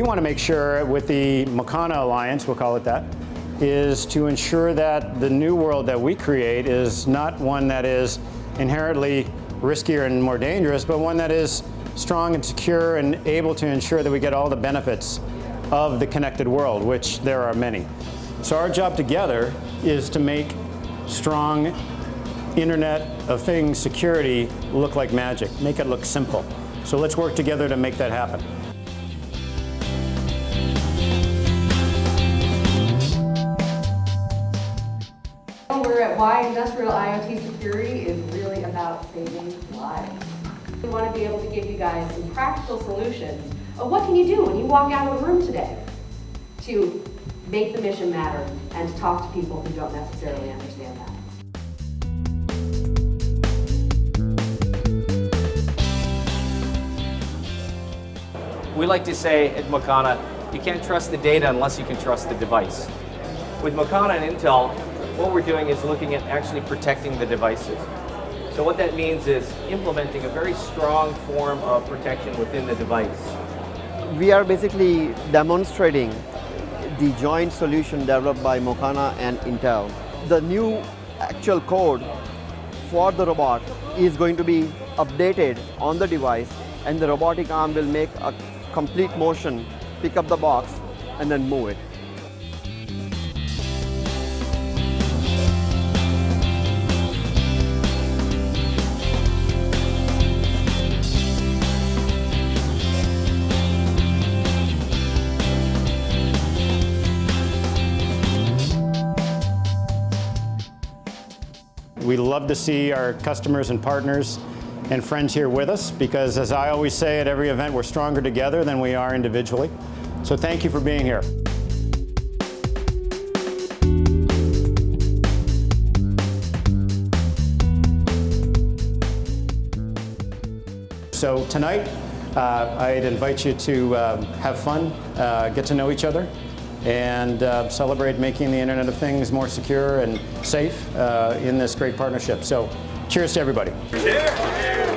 want to make sure with the Mocana Alliance, we'll call it that, is to ensure that the new world that we create is not one that is inherently riskier and more dangerous, but one that is strong and secure and able to ensure that we get all the benefits of the connected world, which there are many. So our job together is to make strong Internet of Things security look like magic, make it look simple. So let's work together to make that happen. We're at why industrial IoT security is really about saving lives. We want to be able to give you guys some practical solutions of what can you do when you walk out of a room today to make the mission matter and to talk to people who don't necessarily understand that. We like to say at Mocana, you can't trust the data unless you can trust the device. With Mocana and Intel, what we're doing is looking at actually protecting the devices. So what that means is implementing a very strong form of protection within the device. We are basically demonstrating the joint solution developed by Mocana and Intel. The new actual code for the robot is going to be updated on the device, and the robotic arm will make a complete motion, pick up the box, and then move it. We love to see our customers and partners and friends here with us because, as I always say at every event, we're stronger together than we are individually. So thank you for being here. So tonight, I'd invite you to have fun, get to know each other, and celebrate making the Internet of Things more secure and safe in this great partnership. So cheers to everybody. Cheers.